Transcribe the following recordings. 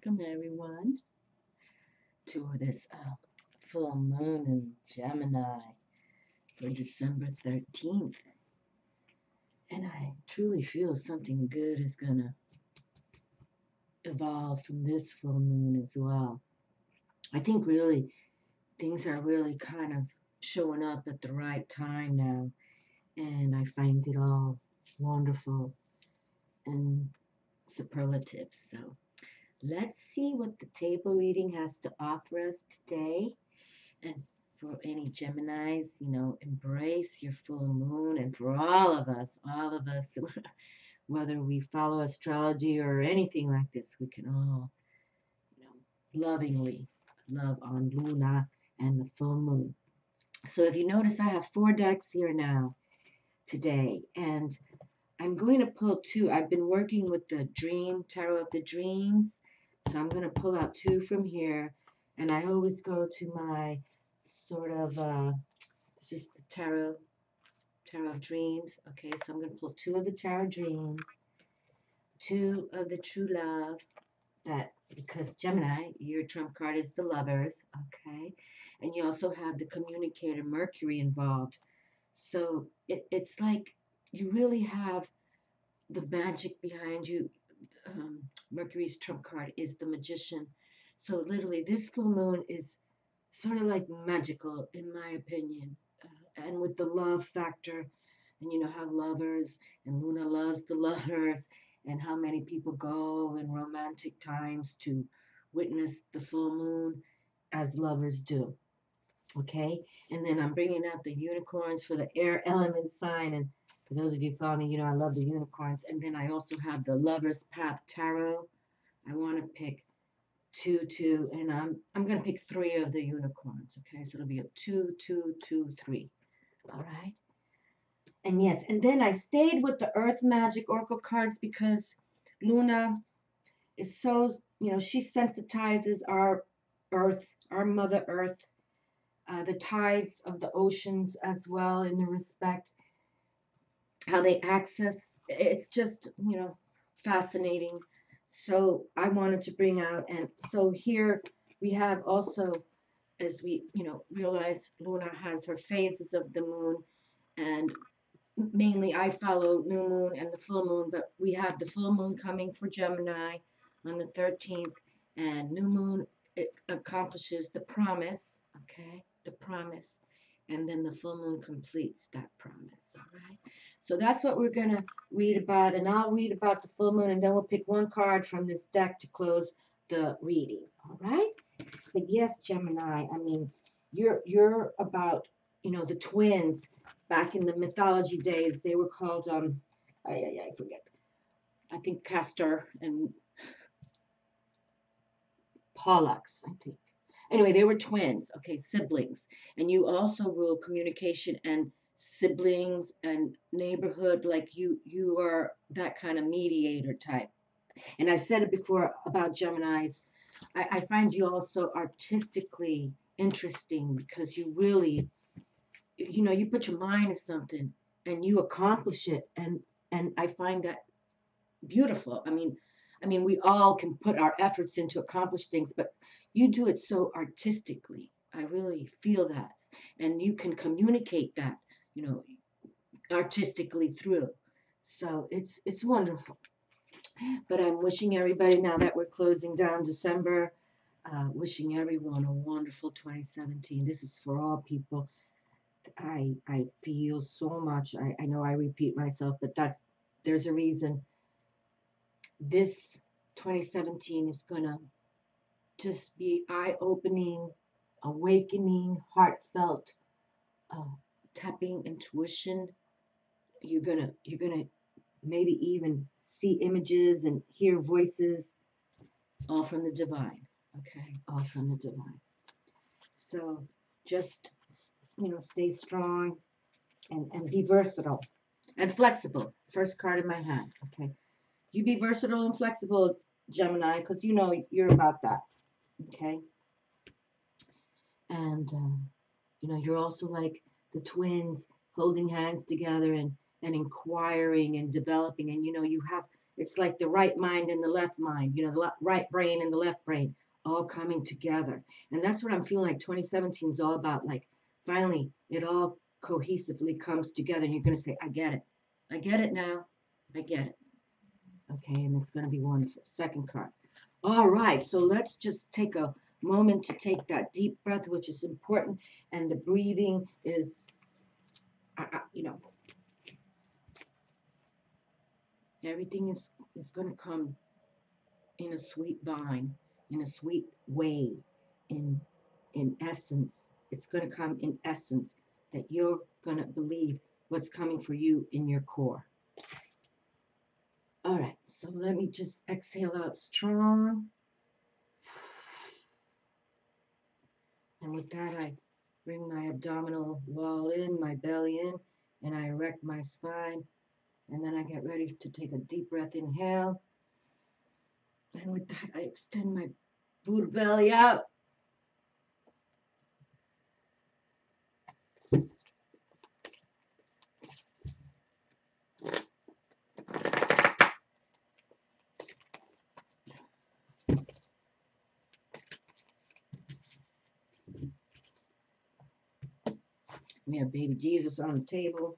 Welcome everyone to this full moon in Gemini for December 13th. And I truly feel something good is going to evolve from this full moon as well. I think really things are really kind of showing up at the right time now. And I find it all wonderful and superlative. So let's see what the table reading has to offer us today. And for any Geminis, embrace your full moon. And for all of us, whether we follow astrology or anything like this, we can all, lovingly love on Luna and the full moon. So if you notice, I have 4 decks here now today, and I'm going to pull 2. I've been working with the Dream Tarot of the Dreams, so I'm going to pull out 2 from here, and I always go to my sort of, this is the Tarot of Dreams. Okay, so I'm going to pull 2 of the Tarot Dreams, 2 of the True Love, that because Gemini, your trump card is the Lovers, okay, and you also have the Communicator Mercury involved. So it's like you really have the magic behind you. Mercury's trump card is the Magician. So literally, this full moon is sort of like magical, in my opinion. And with the love factor, and you know how lovers, and Luna loves the lovers, and how many people go in romantic times to witness the full moon as lovers do. Okay, and then I'm bringing out the unicorns for the air element sign, and for those of you who follow me, I love the unicorns. And then I also have the Lover's Path Tarot. I want to pick two, and I'm going to pick 3 of the unicorns. Okay, so it'll be a 2, 2, 2, 3. All right. And yes, and then I stayed with the Earth Magic Oracle cards because Luna is so, she sensitizes our Earth, our Mother Earth, the tides of the oceans as well, in the respect how they access. It's just, fascinating. So I wanted to bring out, and so here we have also, as we, realize Luna has her phases of the moon, and mainly I follow new moon and the full moon, but we have the full moon coming for Gemini on the 13th, and new moon, it accomplishes the promise, okay, the promise, and then the full moon completes that promise. All right, so that's what we're going to read about, and I'll read about the full moon, and then we'll pick 1 card from this deck to close the reading. All right, but yes, Gemini, I mean, you're about, the twins. Back in the mythology days, they were called I forget, I think Castor and Pollux, I think. Anyway, they were twins, okay, siblings. And you also rule communication and siblings and neighborhood, like you are that kind of mediator type. And I've said it before about Geminis. I find you also artistically interesting because you really, you put your mind to something and you accomplish it, and I find that beautiful. I mean, we all can put our efforts in to accomplish things, but you do it so artistically. I really feel that. And you can communicate that, you know, artistically through. So it's wonderful. But I'm wishing everybody, now that we're closing down December, wishing everyone a wonderful 2017. This is for all people. I feel so much. I know I repeat myself, but there's a reason. This 2017 is going to just be eye-opening, awakening, heartfelt, uh, tapping intuition. You're gonna maybe even see images and hear voices, all from the divine. Okay, all from the divine. So just, stay strong and be versatile and flexible. First card in my hand. Okay, you be versatile and flexible, Gemini, because you're about that. Okay, and you're also like the twins holding hands together and inquiring and developing, and you have It's like the right mind and the left mind, you know, the right brain and the left brain all coming together. And that's what I'm feeling like 2017 is all about. Like finally, it all cohesively comes together. And you're going to say, I get it. I get it now. I get it. Okay, and it's going to be wonderful. Second card. All right, so let's just take a moment to take that deep breath, which is important. And the breathing is, you know, everything is going to come in a sweet vine, in a sweet way, in essence. It's going to come in essence that you're going to believe what's coming for you in your core. All right, so let me just exhale out strong. And with that, I bring my abdominal wall in, my belly in, and I erect my spine. And then I get ready to take a deep breath, inhale. And with that, I extend my Buddha belly out. We have baby Jesus on the table.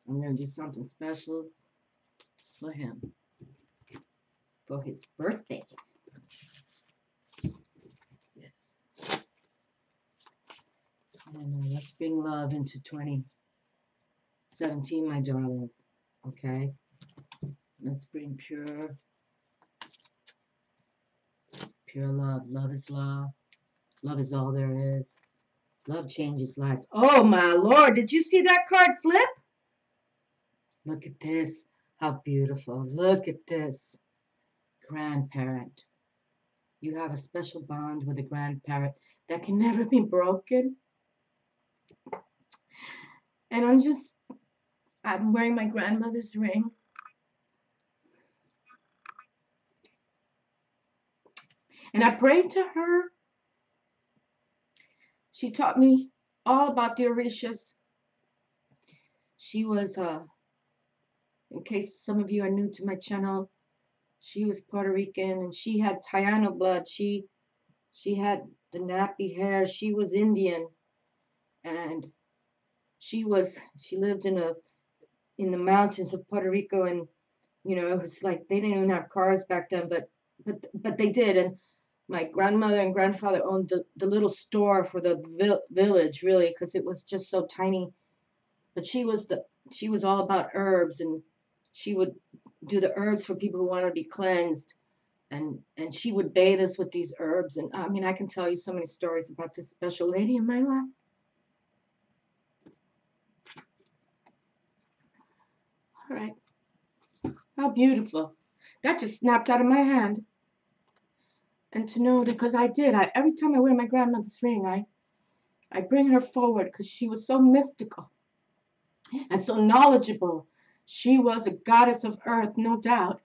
I'm going to do something special for him, for his birthday. Yes. And let's bring love into 2017, my darlings. Okay? Let's bring pure love. Love is love. Love is all there is. Love changes lives. Oh, my Lord. Did you see that card flip? Look at this. How beautiful. Look at this. Grandparent. You have a special bond with a grandparent that can never be broken. And I'm wearing my grandmother's ring. And I prayed to her. She taught me all about the Orishas. She was, in case some of you are new to my channel, she was Puerto Rican and she had Taino blood. She had the nappy hair. She was Indian. And she lived in the mountains of Puerto Rico, and you know, it was like they didn't even have cars back then, but they did. And my grandmother and grandfather owned the little store for the village, really, because it was just so tiny. But she was all about herbs, and she would do the herbs for people who wanted to be cleansed, and she would bathe us with these herbs. And I mean, I can tell you so many stories about this special lady in my life. All right. How beautiful. That just snapped out of my hand. And to know that, because every time I wear my grandmother's ring, I bring her forward because she was so mystical and so knowledgeable. She was a goddess of earth, no doubt.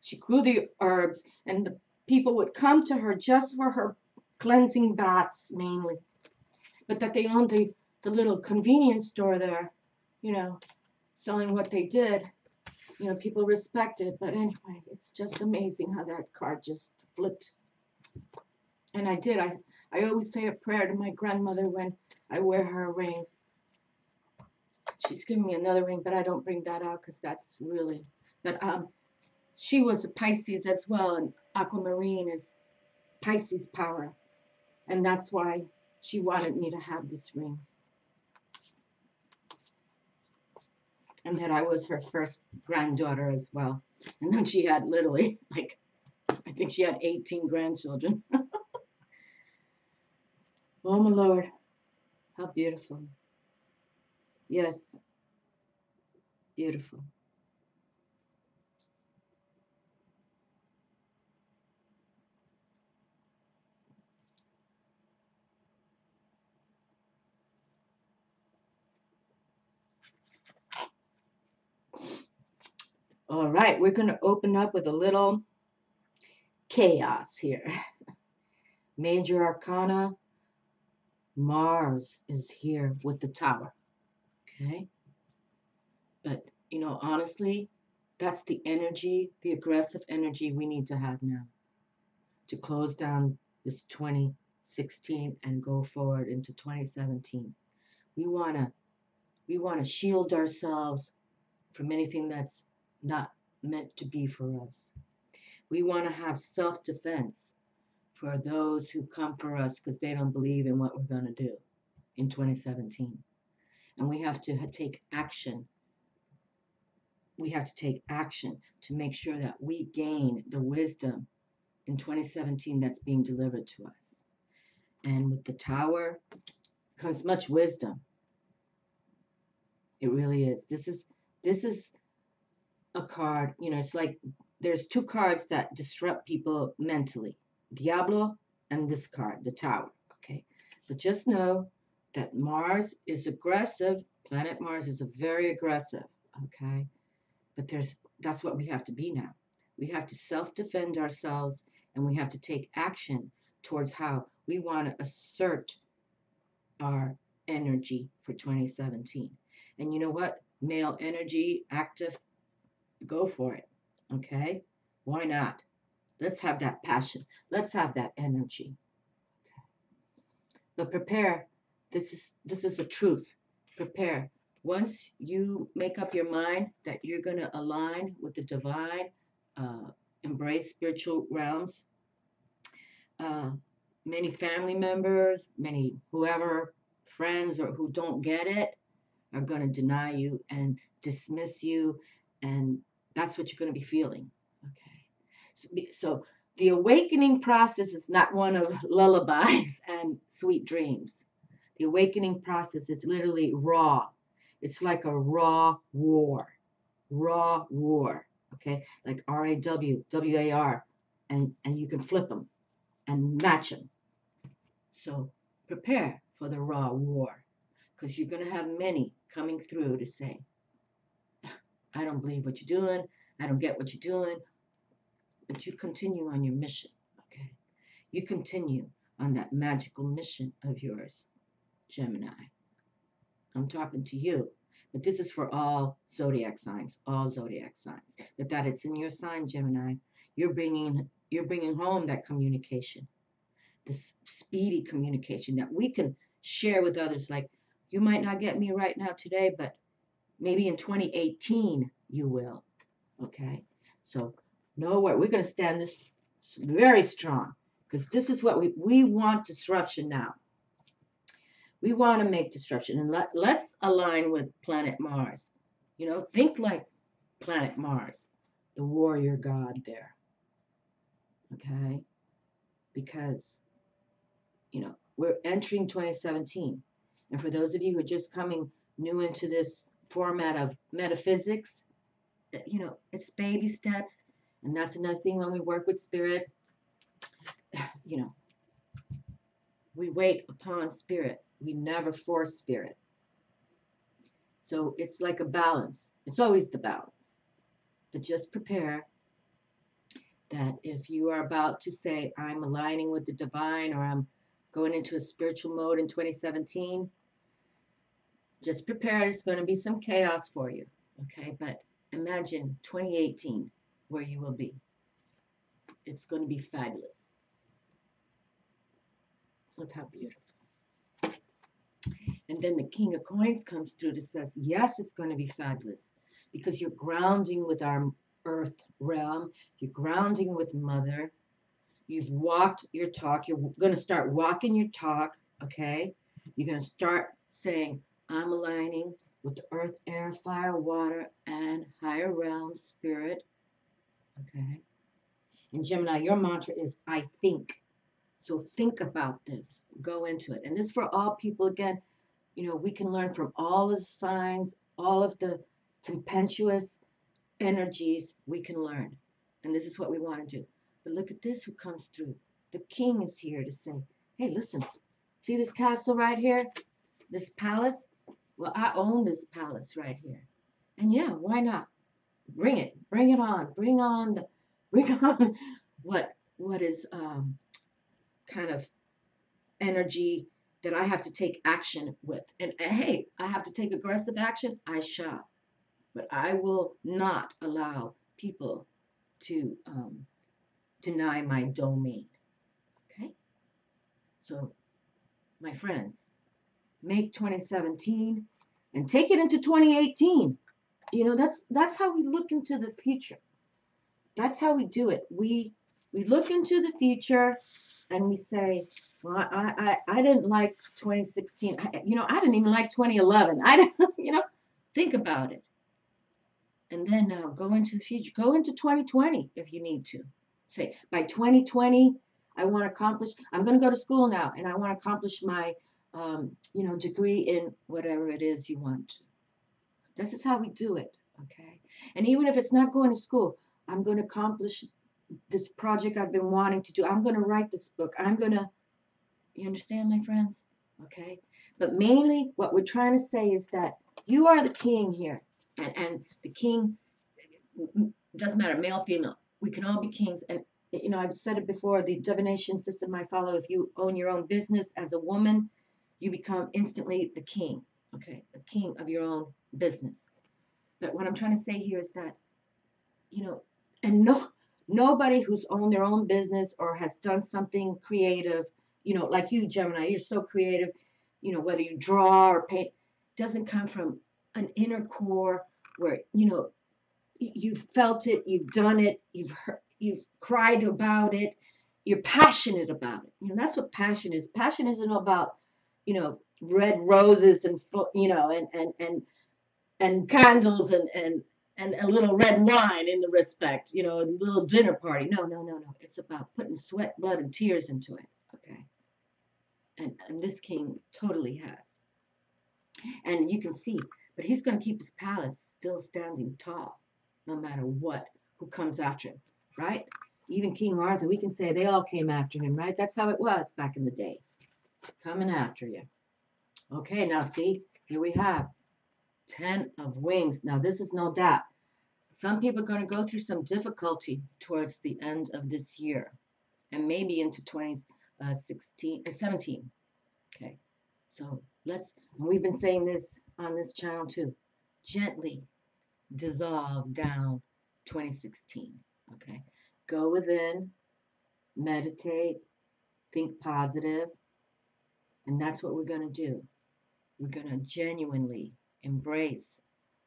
She grew the herbs, and the people would come to her just for her cleansing baths mainly. But that they owned the little convenience store there, you know, selling what they did. You know, people respect it. But anyway, it's just amazing how that card just flipped. And I always say a prayer to my grandmother when I wear her ring. She's given me another ring, but I don't bring that out because that's really, but she was a Pisces as well, and aquamarine is Pisces power. And that's why she wanted me to have this ring. And that I was her first granddaughter as well. And then she had literally, like, I think she had 18 grandchildren. Oh, my Lord. How beautiful. Yes. Beautiful. All right, we're going to open up with a little chaos here. Major Arcana, Mars is here with the Tower. Okay? But, you know, honestly, That's the energy, the aggressive energy we need to have now to close down this 2016 and go forward into 2017. We want to we want to shield ourselves from anything that's not meant to be for us. We want to have self-defense for those who come for us because they don't believe in what we're going to do in 2017. And we have to take action. We have to take action to make sure that we gain the wisdom in 2017 that's being delivered to us. And with the tower comes much wisdom. It really is. This is a card, it's like there's two cards that disrupt people mentally. Diablo and this card, the tower. Okay. But just know that Mars is aggressive. Planet Mars is a very aggressive. Okay. But that's what we have to be now. We have to self-defend ourselves, and we have to take action towards how we want to assert our energy for 2017. And you know what? Male energy, active, go for it. Okay? Why not? Let's have that passion. Let's have that energy. Okay. But prepare. This is the truth. Prepare. Once you make up your mind that you're going to align with the divine, embrace spiritual realms, many family members, many whoever, friends or who don't get it, are going to deny you and dismiss you, and that's what you're going to be feeling. Okay. So the awakening process is not one of lullabies and sweet dreams. The awakening process is literally raw. It's like a raw war. Raw war. Okay? Like RAW, WAR. And you can flip them and match them. So prepare for the raw war, because you're going to have many coming through to say, I don't believe what you're doing. I don't get what you're doing. But you continue on your mission. Okay? You continue on that magical mission of yours, Gemini. I'm talking to you. But this is for all zodiac signs, But that it's in your sign, Gemini. You're bringing home that communication, this speedy communication that we can share with others. Like, you might not get me right now today, but maybe in 2018 you will. Okay? So know what we're going to stand this very strong, because this is what we want. Disruption now. We want to make disruption, and let's align with planet Mars. Think like planet Mars, the warrior god there. Okay? Because, we're entering 2017. And for those of you who are just coming new into this format of metaphysics, it's baby steps. And that's another thing when we work with spirit, we wait upon spirit. We never force spirit. So it's like a balance. It's always the balance. But just prepare that if you are about to say, I'm aligning with the divine, or I'm going into a spiritual mode in 2017, just prepare. There's going to be some chaos for you. Okay? But imagine 2018, where you will be. It's going to be fabulous. Look how beautiful. And then the King of Coins comes through that says, yes, it's going to be fabulous, because you're grounding with our earth realm. You're grounding with Mother. You've walked your talk. You're going to start walking your talk, okay? You're going to start saying, I'm aligning with the earth, air, fire, water, and higher realm spirit, okay? And Gemini, your mantra is, I think. So think about this. Go into it. And this is for all people. Again, we can learn from all the signs, all of the tempestuous energies we can learn. And this is what we want to do. But look at this who comes through. The king is here to say, hey, listen, see this castle right here? This palace? Well, I own this palace right here. And yeah, why not? Bring it. Bring it on. Bring on what is kind of energy that I have to take action with. And hey, I have to take aggressive action. I shall. but I will not allow people to deny my domain. Okay? So, my friends, make 2017 and take it into 2018. You know, that's how we look into the future. That's how we do it. We look into the future and we say, well, I didn't like 2016. I didn't even like 2011. I didn't, think about it. And then go into the future. Go into 2020 if you need to. Say, by 2020, I want to accomplish, I'm going to go to school now and I want to accomplish my, degree in whatever it is you want. This is how we do it, okay? And even if it's not going to school, I'm going to accomplish this project I've been wanting to do. I'm going to write this book. You understand, my friends? Okay? But mainly what we're trying to say is that you are the king here. And the king doesn't matter, male, female. We can all be kings. And, I've said it before, the divination system I follow, if you own your own business as a woman, you become instantly the king, okay? The king of your own business. But what I'm trying to say here is that, and nobody who's owned their own business or has done something creative, like you, Gemini, you're so creative, whether you draw or paint, doesn't come from an inner core where, you've felt it, you've done it, you've cried about it, you're passionate about it. That's what passion is. Passion isn't about, red roses and, and candles and a little red wine in the respect, a little dinner party. No, no, no, no. It's about putting sweat, blood, and tears into it. Okay. And this king totally has. And you can see, but he's going to keep his palace still standing tall, no matter who comes after him, right? Even King Arthur, we can say they all came after him, right? That's how it was back in the day, coming after you. Okay, now see, here we have 10 of wings. Now, this is no doubt. Some people are going to go through some difficulty towards the end of this year and maybe into 2016 or 17. Okay, so we've been saying this on this channel too, gently dissolve down 2016. Okay, go within, meditate, think positive, and that's what we're going to do. We're going to genuinely embrace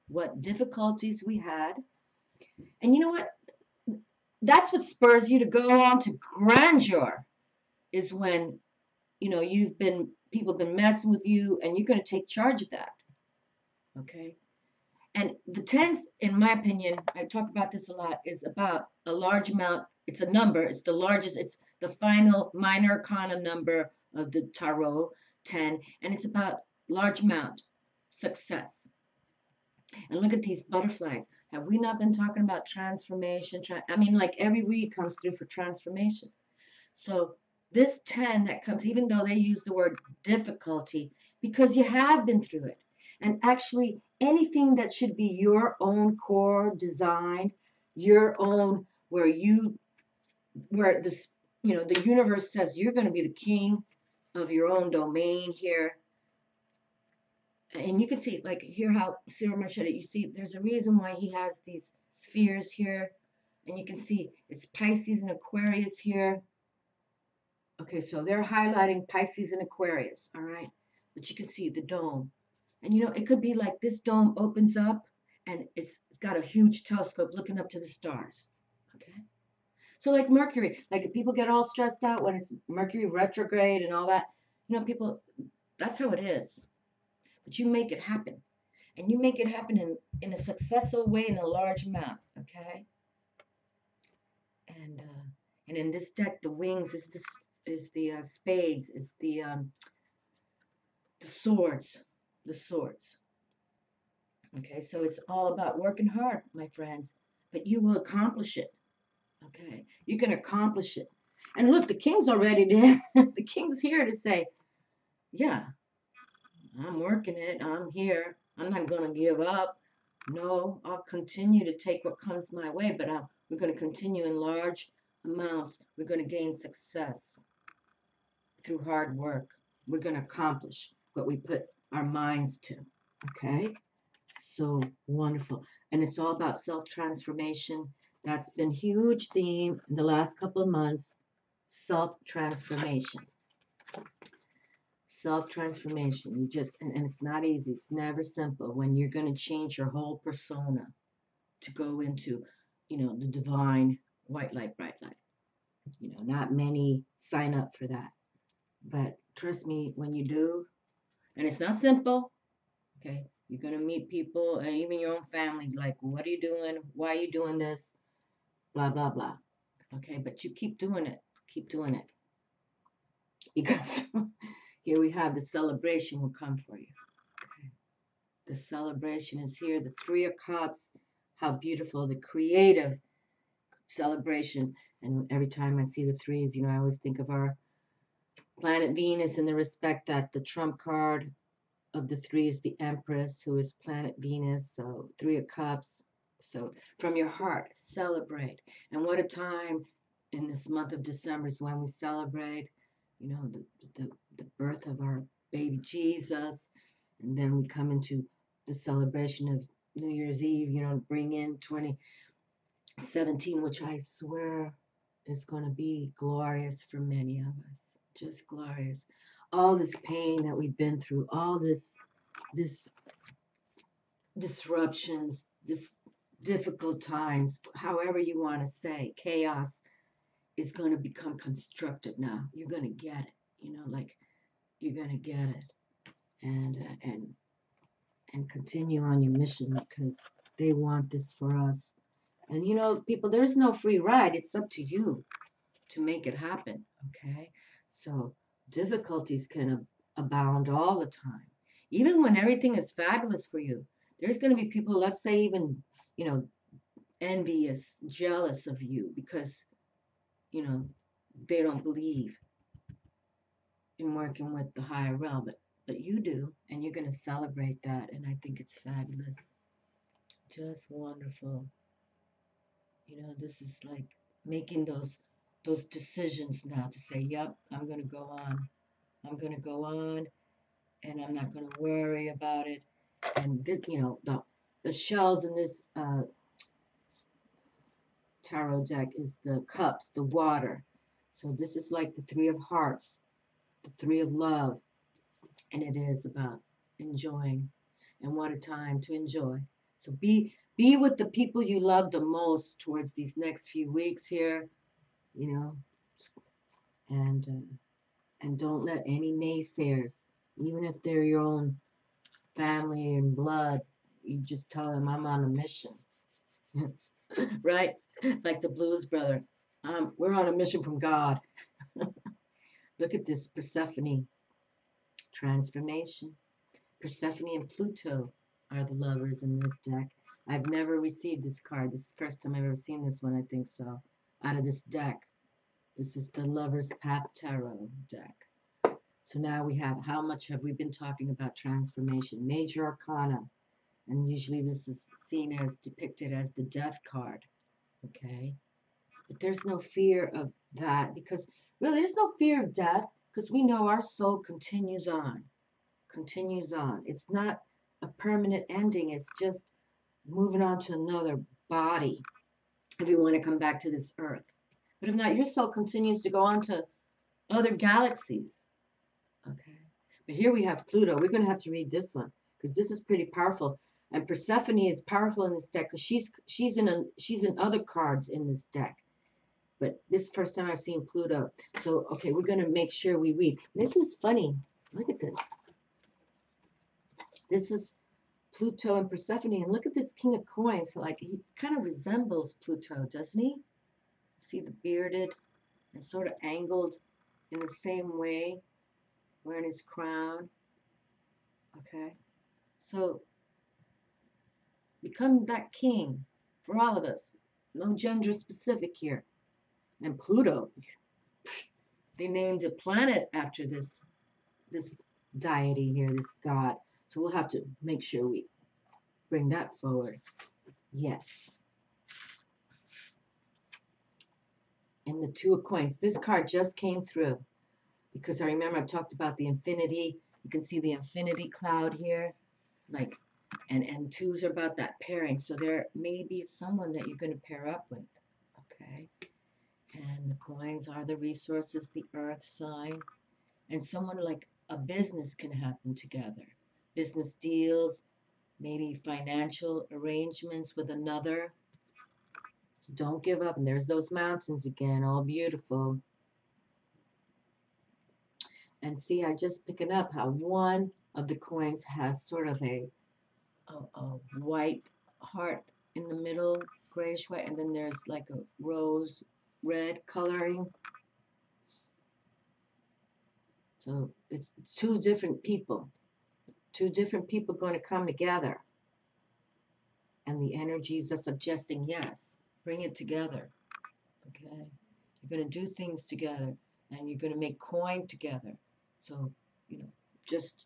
what difficulties we had. And you know what? That's what spurs you to go on to grandeur, is when, people have been messing with you and you're going to take charge of that. Okay? And the tens, in my opinion, I talk about this a lot, is about a large amount. It's a number. It's the largest. It's the final minor arcana number of the tarot, 10. And it's about large amount, success. And look at these butterflies. Have we not been talking about transformation? Like every read comes through for transformation. So this 10 that comes, even though they use the word difficulty, because you have been through it. And actually, anything that should be your own core design, your own, where this, the universe says you're going to be the king of your own domain here. And you can see, like, here how Cyril Marchetti, you see, there's a reason why he has these spheres here. And you can see it's Pisces and Aquarius here. Okay, so they're highlighting Pisces and Aquarius, all right? But you can see the dome. And, it could be like this dome opens up and it's got a huge telescope looking up to the stars, okay? So like Mercury, like if people get all stressed out when it's Mercury retrograde and all that, people, that's how it is. But you make it happen. And you make it happen in a successful way in a large amount, okay? And in this deck, the wings is the spades, is the swords, Okay, so it's all about working hard, my friends, but you will accomplish it. Okay, you can accomplish it. And look, the king's already there. The king's here to say, yeah, I'm working it. I'm here. I'm not going to give up. No, I'll continue to take what comes my way, but we're going to continue in large amounts. We're going to gain success through hard work. We're going to accomplish what we put our minds to. Okay? So wonderful. And it's all about self-transformation. That's been huge theme in the last couple of months. Self-transformation. Self-transformation. You just and it's not easy. It's never simple when you're going to change your whole persona to go into, the divine white light, bright light. Not many sign up for that. But trust me, when you do, and it's not simple, okay? You're going to meet people and even your own family, like, what are you doing? Why are you doing this? Blah, blah, blah. Okay, but you keep doing it. Keep doing it. Because here we have the celebration will come for you. Okay. The celebration is here. The Three of Cups. How beautiful. The creative celebration. And every time I see the threes, I always think of our planet Venus in the respect that the trump card of the three is the Empress, who is planet Venus. So Three of Cups. So from your heart, celebrate. And what a time in this month of December is when we celebrate, the, the, the birth of our baby Jesus. And then we come into the celebration of New Year's Eve, bring in 2017, which I swear is going to be glorious for many of us. Just glorious. All this pain that we've been through, all this disruptions, this difficult times, however you want to say, chaos is going to become constructive now. You're going to get it, like you're going to get it, and continue on your mission because they want this for us. And people, there's no free ride. It's up to you to make it happen. Okay, so difficulties can abound all the time, even when everything is fabulous for you. There's going to be people, let's say, even you know envious, jealous of you because you know they don't believe in working with the higher realm, but you do, and you're going to celebrate that, and I think it's fabulous, just wonderful. This is like making those decisions now to say, yep, I'm going to go on. I'm going to go on, and I'm not going to worry about it. And this, the shells in this tarot deck is the cups, the water. So this is like the Three of Hearts, the Three of Love, and it is about enjoying. And what a time to enjoy. So be with the people you love the most towards these next few weeks here, you know, and don't let any naysayers, even if they're your own family and blood, you just tell them I'm on a mission, right? Like the Blues Brother, we're on a mission from God. Look at this Persephone transformation. Persephone and Pluto are the lovers in this deck. I've never received this card. This is the first time I've ever seen this one, I think so, out of this deck. This is the Lover's Path Tarot deck. So now we have, how much have we been talking about transformation? Major Arcana. And usually this is seen as depicted as the Death card. Okay? But there's no fear of that because really there's no fear of death because we know our soul continues on. Continues on. It's not a permanent ending. It's just moving on to another body if you want to come back to this earth. But if not, your soul continues to go on to other galaxies. Okay. But here we have Pluto. We're going to have to read this one because this is pretty powerful. And Persephone is powerful in this deck because she's in other cards in this deck. But this is the first time I've seen Pluto. So, okay, we're going to make sure we read. This is funny. Look at this. This is Pluto and Persephone. And look at this King of Coins. So, like, he kind of resembles Pluto, doesn't he? See the bearded and sort of angled in the same way, wearing his crown. Okay. So, become that king for all of us. No gender specific here. And Pluto, they named a planet after this deity here, this god. So we'll have to make sure we bring that forward. Yes. And the Two of Coins. This card just came through because I remember I talked about the infinity. You can see the infinity cloud here. Like And twos are about that pairing. So there may be someone that you're going to pair up with. Okay. And the coins are the resources, the earth sign. And someone like a business can happen together. Business deals, maybe financial arrangements with another. So don't give up. And there's those mountains again, all beautiful. And see, I just picking up how one of the coins has sort of a white heart in the middle, grayish white, and then there's like a rose red coloring. So it's two different people going to come together. And the energies are suggesting yes, bring it together. Okay? You're going to do things together and you're going to make coin together. So, just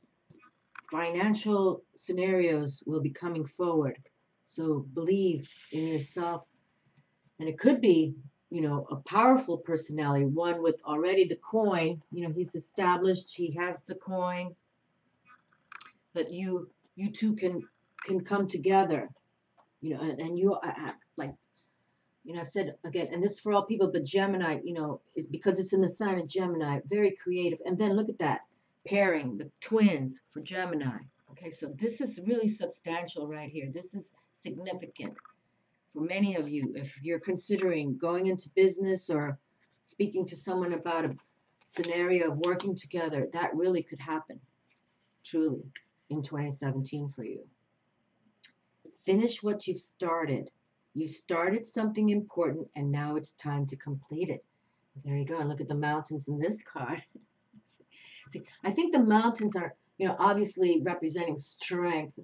financial scenarios will be coming forward. So believe in yourself. And it could be, a powerful personality, one with already the coin. He's established, he has the coin. But you two can come together, and you like, I've said again, and this is for all people, but Gemini, is because it's in the sign of Gemini, very creative. And then look at that pairing, the twins for Gemini. Okay, so this is really substantial right here. This is significant for many of you. If you're considering going into business or speaking to someone about a scenario of working together, that really could happen, truly, in 2017 for you. Finish what you've started. You started something important, and now it's time to complete it. There you go. And look at the mountains in this card. See, I think the mountains are, obviously representing strength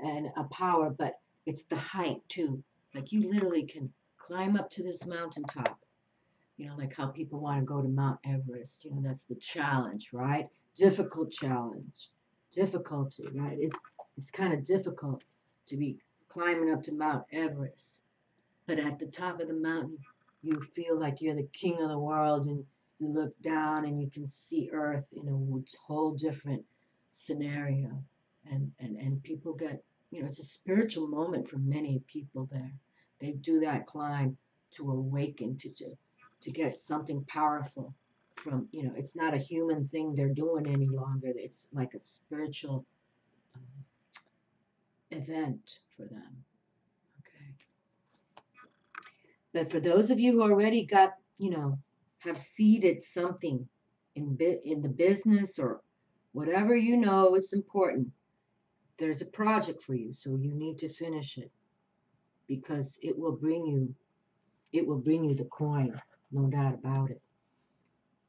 and a power, but it's the height too. Like you literally can climb up to this mountaintop. Like how people want to go to Mount Everest. That's the challenge, right? Difficult challenge. Difficulty, right? It's kind of difficult to be climbing up to Mount Everest. But at the top of the mountain, you feel like you're the king of the world, and you look down and you can see Earth in a whole different scenario. And people get, it's a spiritual moment for many people there. They do that climb to awaken, to get something powerful from, it's not a human thing they're doing any longer. It's like a spiritual event for them. Okay. But for those of you who already got, have seeded something in the business or whatever, it's important. There's a project for you, so you need to finish it because it will bring you the coin, no doubt about it.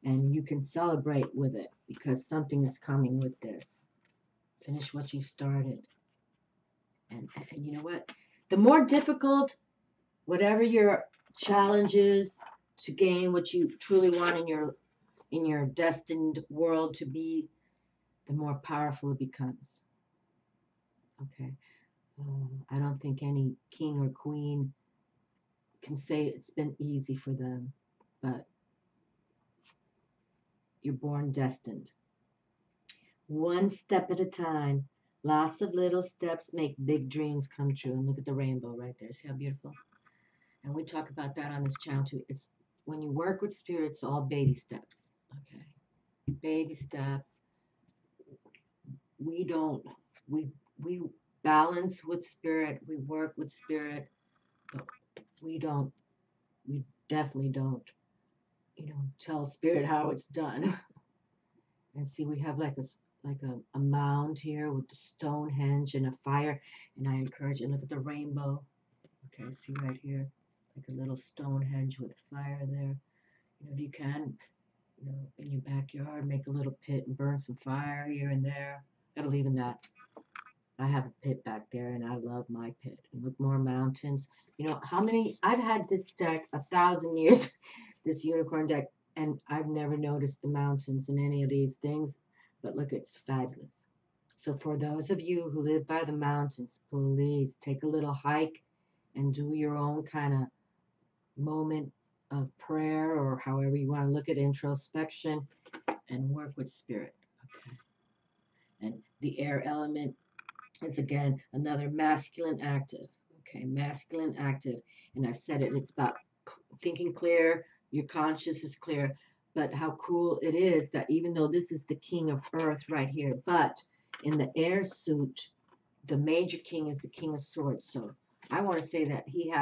And you can celebrate with it because something is coming with this. Finish what you started. And you know what? The more difficult, whatever your challenge is to gain what you truly want in your destined world to be, the more powerful it becomes. Okay. I don't think any king or queen can say it's been easy for them, but you're born destined. One step at a time. Lots of little steps make big dreams come true. And look at the rainbow right there. See how beautiful? And we talk about that on this channel too. It's when you work with spirits, all baby steps. Okay. Baby steps. We don't, we balance with spirit, we work with spirit, but we definitely don't, tell spirit how it's done. And see, we have like a mound here with the Stonehenge and a fire. And I encourage you, look at the rainbow. Okay, see right here, like a little Stonehenge with fire there. If you can, in your backyard, make a little pit and burn some fire here and there. I believe in that. I have a pit back there, and I love my pit. And look, more mountains. How many? I've had this deck 1,000 years, this unicorn deck, and I've never noticed the mountains in any of these things. But look, it's fabulous. So for those of you who live by the mountains, please take a little hike and do your own kind of moment of prayer, or however you want to look at introspection, and work with spirit. Okay. And the air element is again another masculine active. Okay, masculine active. And I've said it, it's about thinking clear, your conscious is clear. But how cool it is that even though this is the king of earth right here, but in the air suit, the major king is the king of swords. So I want to say that he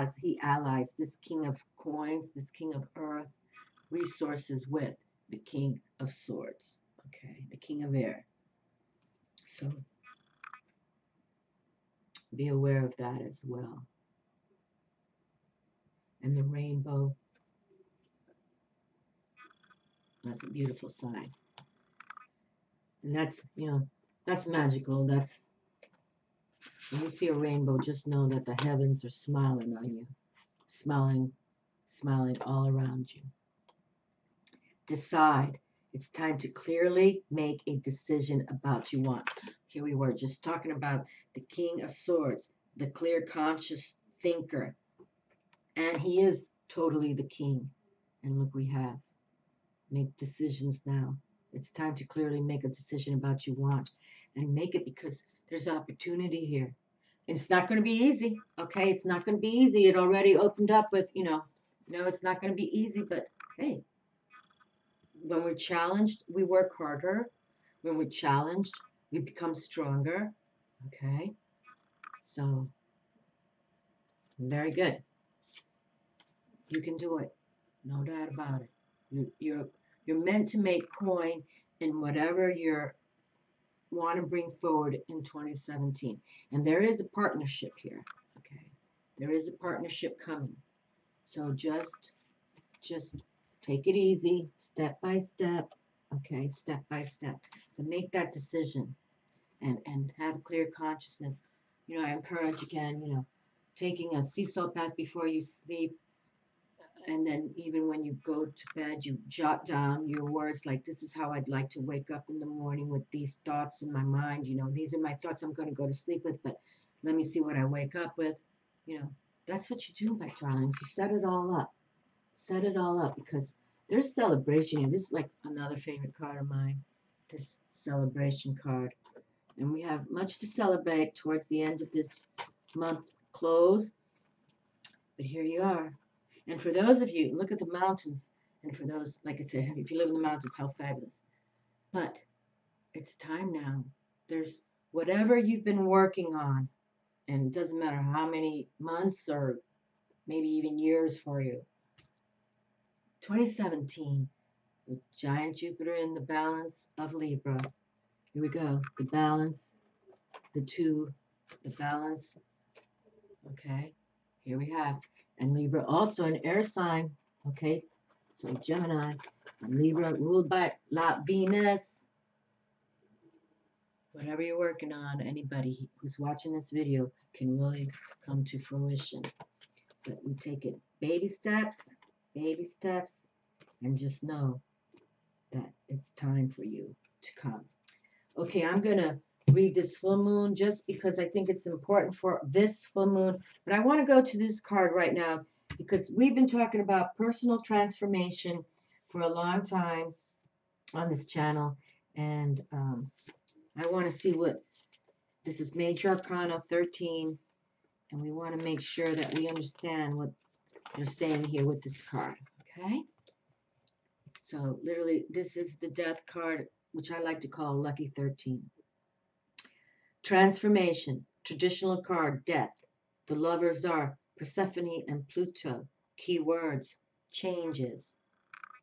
allies this king of coins, this king of earth, resources with the king of swords. Okay, the king of air. So be aware of that as well. And the rainbow, that's a beautiful sign. And that's, that's magical. That's, when you see a rainbow, just know that the heavens are smiling on you, smiling, smiling all around you. Decide. It's time to clearly make a decision about you want. Here we were just talking about the King of Swords, the clear conscious thinker. And he is totally the king. And look, we have. Make decisions now. It's time to clearly make a decision about you want. And make it because there's opportunity here. And it's not going to be easy, okay? It's not going to be easy. It already opened up with, no, it's not going to be easy, but hey, when we're challenged, we work harder. When we're challenged, we become stronger, okay? So, very good. You can do it. No doubt about it. You're meant to make coin in whatever you want to bring forward in 2017. And there is a partnership here, okay? There is a partnership coming. So just take it easy, step by step, okay, step by step, to make that decision and have clear consciousness. I encourage again, taking a sea salt bath before you sleep, and then even when you go to bed, you jot down your words like, this is how I'd like to wake up in the morning with these thoughts in my mind. These are my thoughts I'm going to go to sleep with, but let me see what I wake up with. That's what you do, my darlings. You set it all up. Set it all up because there's celebration here. This is like another favorite card of mine, this celebration card. And we have much to celebrate towards the end of this month close. But here you are. And for those of you, look at the mountains. And for those, like I said, if you live in the mountains, how fabulous. But it's time now. There's whatever you've been working on, and it doesn't matter how many months or maybe even years for you. 2017, with giant Jupiter in the balance of Libra. Here we go. The balance, the two, the balance. Okay, here we have. And Libra also an air sign. Okay, so Gemini and Libra ruled by Venus. Whatever you're working on, anybody who's watching this video can really come to fruition. But we take it baby steps, and just know that it's time for you to come. Okay, I'm going to read this full moon just because I think it's important for this full moon. But I want to go to this card right now because we've been talking about personal transformation for a long time on this channel. And I want to see what this is. Major Arcana 13. And we want to make sure that we understand what they're saying here with this card. Okay? So literally, this is the death card, which I like to call Lucky 13. Transformation, traditional card, death. The lovers are Persephone and Pluto. Keywords, changes,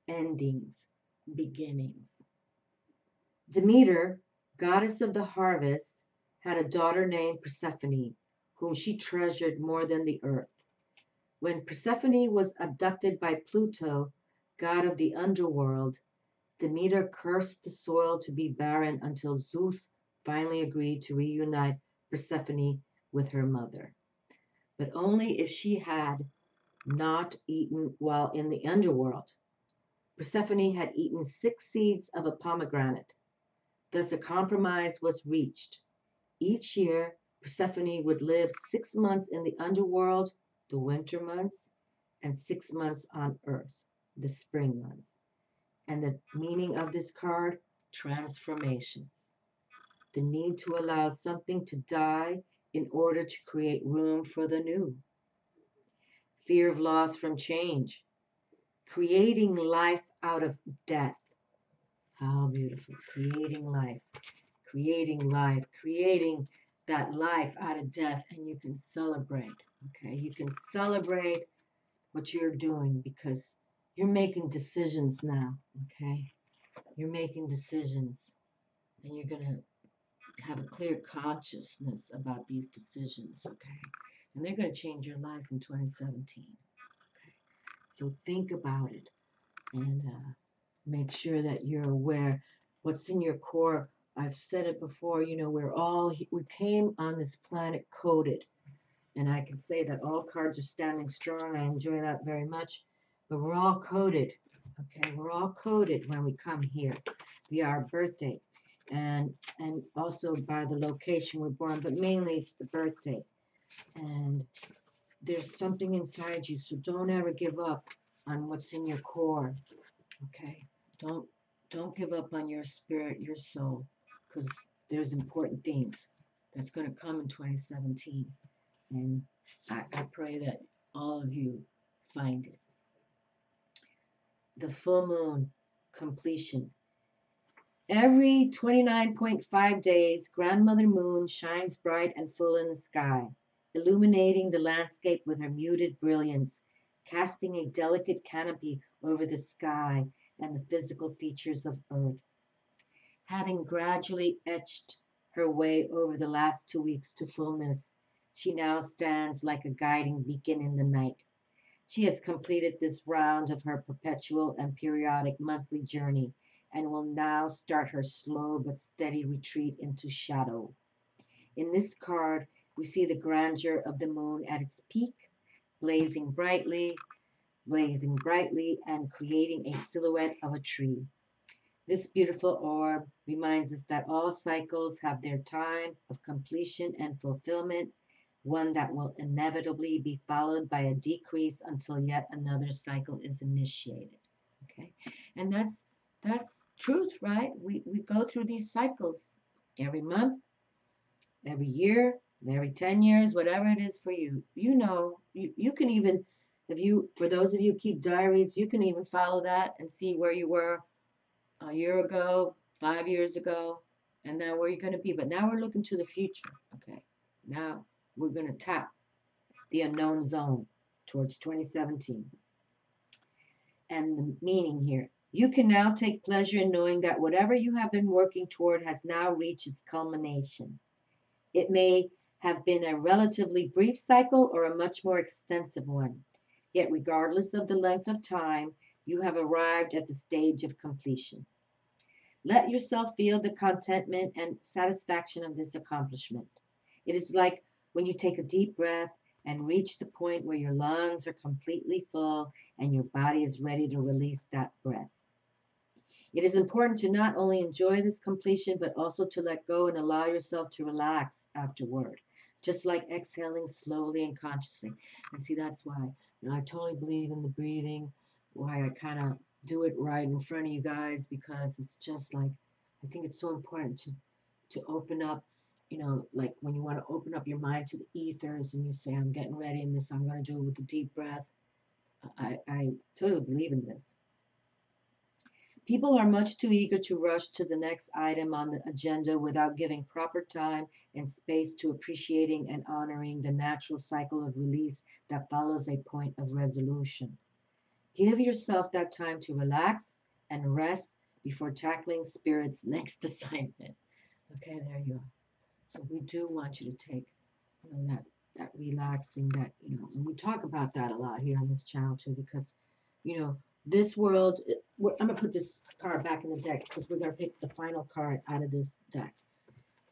endings, beginnings. Demeter, goddess of the harvest, had a daughter named Persephone, whom she treasured more than the earth. When Persephone was abducted by Pluto, god of the underworld, Demeter cursed the soil to be barren until Zeus finally agreed to reunite Persephone with her mother, but only if she had not eaten while in the underworld. Persephone had eaten 6 seeds of a pomegranate. Thus a compromise was reached. Each year, Persephone would live 6 months in the underworld, the winter months, and 6 months on earth, the spring months. And the meaning of this card, transformations. the need to allow something to die in order to create room for the new, fear of loss from change, creating life out of death. How beautiful. Creating life, creating that life out of death, and you can celebrate. Okay, you can celebrate what you're doing because you're making decisions now. Okay, you're making decisions, and you're going to have a clear consciousness about these decisions. Okay, and they're going to change your life in 2017. Okay, so think about it and make sure that you're aware what's in your core. I've said it before, we came on this planet coded. And I can say that all cards are standing strong. I enjoy that very much. But we're all coded. Okay, we're all coded when we come here via our birthday. And also by the location we're born, but mainly it's the birthday. And there's something inside you, so don't ever give up on what's in your core. Okay, don't give up on your spirit, your soul, because there's important things that's going to come in 2017, and I pray that all of you find it. The full moon completion. Every 29.5 days, Grandmother Moon shines bright and full in the sky, illuminating the landscape with her muted brilliance, casting a delicate canopy over the sky and the physical features of Earth. Having gradually etched her way over the last 2 weeks to fullness, she now stands like a guiding beacon in the night. She has completed this round of her perpetual and periodic monthly journey and will now start her slow but steady retreat into shadow. In this card, we see the grandeur of the moon at its peak, blazing brightly, and creating a silhouette of a tree. This beautiful orb reminds us that all cycles have their time of completion and fulfillment, one that will inevitably be followed by a decrease until yet another cycle is initiated. Okay, and that's truth, right? We go through these cycles every month, every year, every 10 years, whatever it is for you. You can even, if you, for those of you who keep diaries, you can even follow that and see where you were a year ago, 5 years ago, and now where you're going to be. But now we're looking to the future. Okay, now we're going to tap the unknown zone towards 2017. And the meaning here, you can now take pleasure in knowing that whatever you have been working toward has now reached its culmination. It may have been a relatively brief cycle or a much more extensive one. Yet, regardless of the length of time, you have arrived at the stage of completion. Let yourself feel the contentment and satisfaction of this accomplishment. It is like when you take a deep breath and reach the point where your lungs are completely full and your body is ready to release that breath. It is important to not only enjoy this completion, but also to let go and allow yourself to relax afterward, just like exhaling slowly and consciously. And see, that's why I totally believe in the breathing, why I kind of do it right in front of you guys, because it's just like, I think it's so important to open up, like when you want to open up your mind to the ethers and you say, I'm getting ready in this, I'm going to do it with a deep breath. I totally believe in this. People are much too eager to rush to the next item on the agenda without giving proper time and space to appreciating and honoring the natural cycle of release that follows a point of resolution. Give yourself that time to relax and rest before tackling Spirit's next assignment. Okay, there you are. So we do want you to take, that relaxing, and we talk about that a lot here on this channel too, because, this world, I'm going to put this card back in the deck because we're going to pick the final card out of this deck.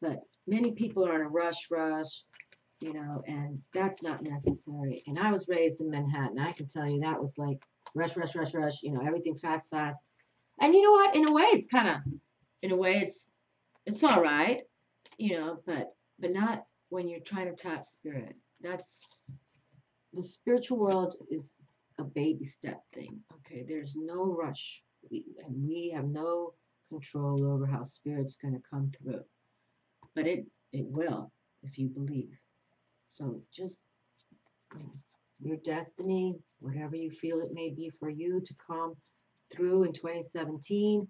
But many people are in a rush, and that's not necessary. And I was raised in Manhattan. I can tell you that was like rush, everything fast. And you know what? In a way, it's all right, but not when you're trying to tap spirit. The spiritual world is a baby step thing. Okay, there's no rush, and we have no control over how spirit's going to come through. but it will if you believe. So just, you know, your destiny, whatever you feel it may be for you to come through in 2017,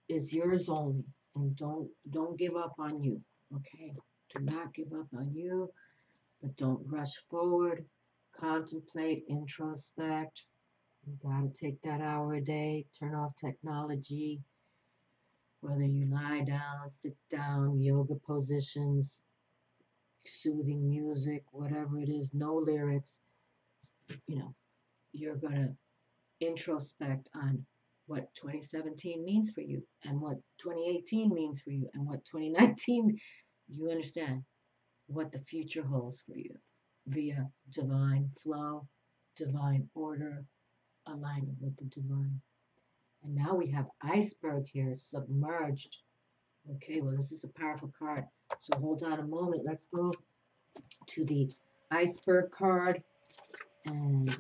is yours only. And don't give up on you. Okay? Do not give up on you, but don't rush forward. Contemplate, introspect. You gotta take that hour a day, turn off technology, whether you lie down, sit down, yoga positions, soothing music, whatever it is, no lyrics, you know, you're gonna introspect on what 2017 means for you and what 2018 means for you and what 2019, you understand what the future holds for you via divine flow, divine order, aligning with the divine. And now we have iceberg here, submerged. Okay, well, this is a powerful card. So hold on a moment. Let's go to the iceberg card. And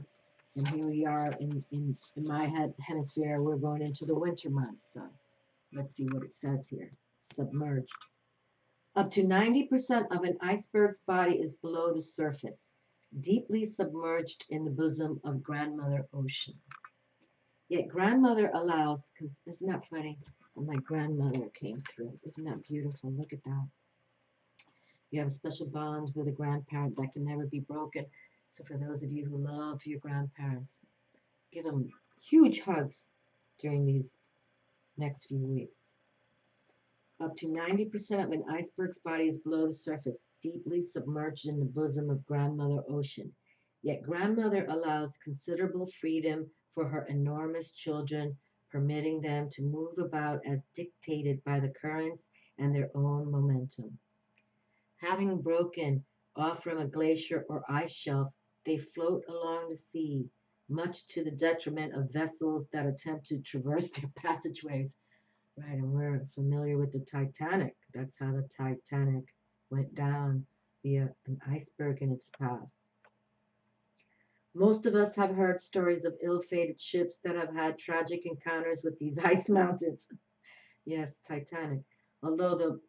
and here we are in my hemisphere. We're going into the winter months. So let's see what it says here. Submerged. Up to 90% of an iceberg's body is below the surface, deeply submerged in the bosom of Grandmother Ocean. Yet Grandmother allows, isn't that funny? And my grandmother came through. Isn't that beautiful? Look at that. You have a special bond with a grandparent that can never be broken. So for those of you who love your grandparents, give them huge hugs during these next few weeks. Up to 90% of an iceberg's body is below the surface, deeply submerged in the bosom of Grandmother Ocean. Yet Grandmother allows considerable freedom for her enormous children, permitting them to move about as dictated by the currents and their own momentum. Having broken off from a glacier or ice shelf, they float along the sea, much to the detriment of vessels that attempt to traverse their passageways. Right, and we're familiar with the Titanic. That's how the Titanic went down via an iceberg in its path. Most of us have heard stories of ill-fated ships that have had tragic encounters with these ice mountains. Yes, Titanic. Although the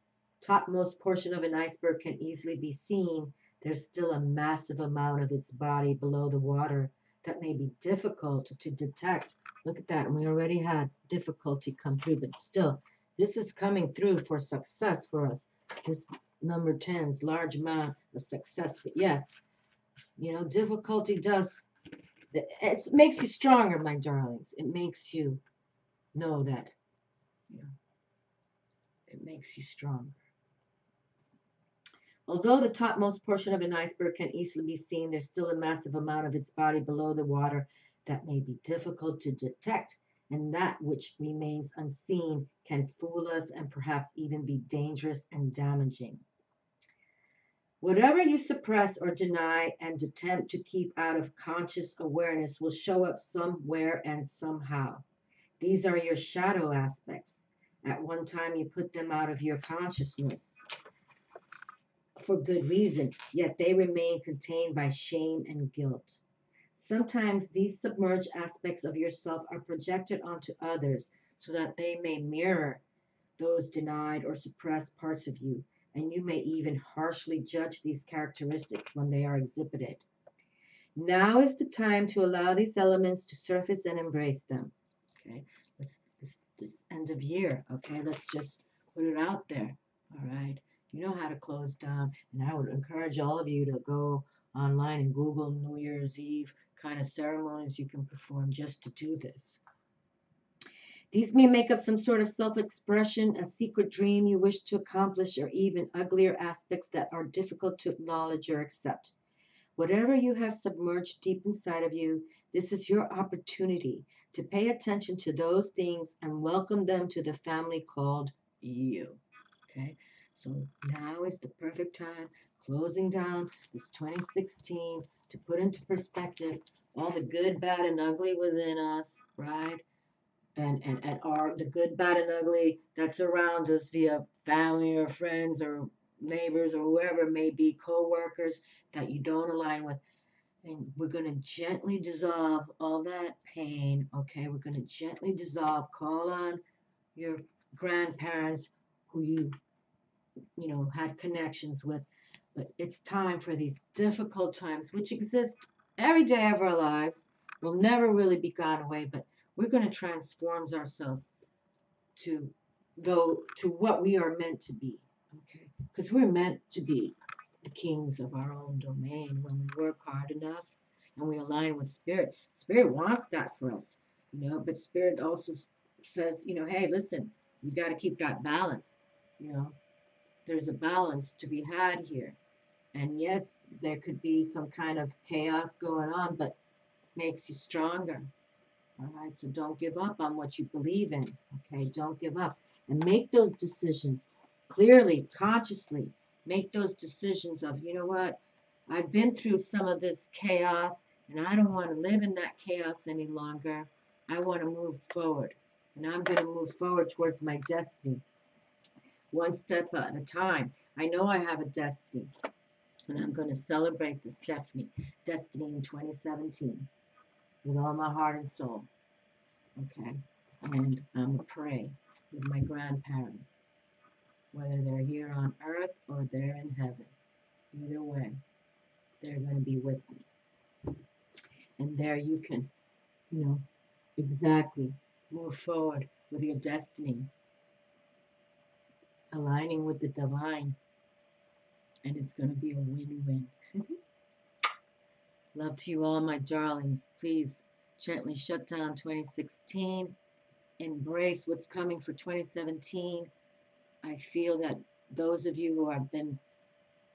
topmost portion of an iceberg can easily be seen, there's still a massive amount of its body below the water that may be difficult to detect. Look at that. And we already had difficulty come through, but still, this is coming through for success for us. This number 10's large amount of success. But yes, difficulty does, it makes you stronger, my darlings. It makes you know that, you know, it makes you stronger. Although the topmost portion of an iceberg can easily be seen, there's still a massive amount of its body below the water that may be difficult to detect, and that which remains unseen can fool us and perhaps even be dangerous and damaging. Whatever you suppress or deny and attempt to keep out of conscious awareness will show up somewhere and somehow. These are your shadow aspects. At one time, you put them out of your consciousness for good reason, yet they remain contained by shame and guilt. Sometimes these submerged aspects of yourself are projected onto others so that they may mirror those denied or suppressed parts of you, and you may even harshly judge these characteristics when they are exhibited. Now is the time to allow these elements to surface and embrace them. Okay, this end of year. Okay, let's just put it out there. All right, you know how to close down, and I would encourage all of you to go online and Google New Year's Eve kind of ceremonies you can perform just to do this. These may make up some sort of self-expression, a secret dream you wish to accomplish, or even uglier aspects that are difficult to acknowledge or accept. Whatever you have submerged deep inside of you, this is your opportunity to pay attention to those things and welcome them to the family called you. Okay? So now is the perfect time, closing down this 2016, to put into perspective all the good, bad, and ugly within us, right? And are the good, bad, and ugly that's around us via family or friends or neighbors or whoever it may be, co-workers that you don't align with. And we're going to gently dissolve all that pain, okay? We're going to gently dissolve. Call on your grandparents who you had connections with. But it's time for these difficult times, which exist every day of our lives, will never really be gone away, but we're going to transform ourselves to to what we are meant to be. Okay, because we're meant to be the kings of our own domain when we work hard enough and we align with spirit. Spirit wants that for us, but spirit also says, hey, listen, you got to keep that balance. you know there's a balance to be had here. And yes, there could be some kind of chaos going on, but makes you stronger. All right, so don't give up on what you believe in. Okay, don't give up and make those decisions clearly, consciously. Make those decisions of, what, I've been through some of this chaos and I don't want to live in that chaos any longer. I want to move forward, and I'm going to move forward towards my destiny, one step at a time. I know I have a destiny, and I'm going to celebrate this destiny in 2017 with all my heart and soul. Okay, and I'm going to pray with my grandparents, whether they're here on earth or they're in heaven. Either way, they're going to be with me. And there you can, exactly move forward with your destiny, aligning with the divine, and it's going to be a win-win. Love to you all, my darlings. Please gently shut down 2016. Embrace what's coming for 2017. I feel that those of you who have been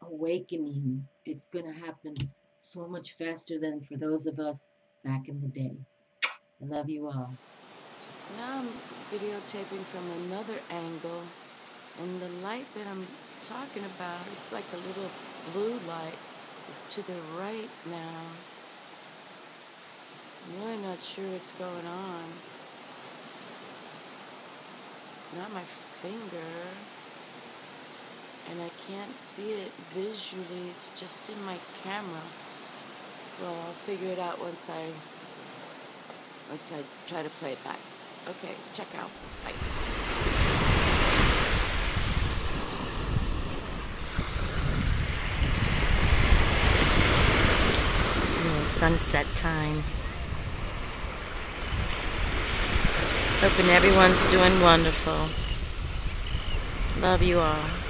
awakening, it's going to happen so much faster than for those of us back in the day. I love you all. Now I'm videotaping from another angle, and the light that I'm talking about, it's like a little blue light. It's to the right now. I'm really not sure what's going on. It's not my finger, and I can't see it visually. It's just in my camera. Well, I'll figure it out once I try to play it back. Okay, check out. Bye. Sunset time. Hoping everyone's doing wonderful. Love you all.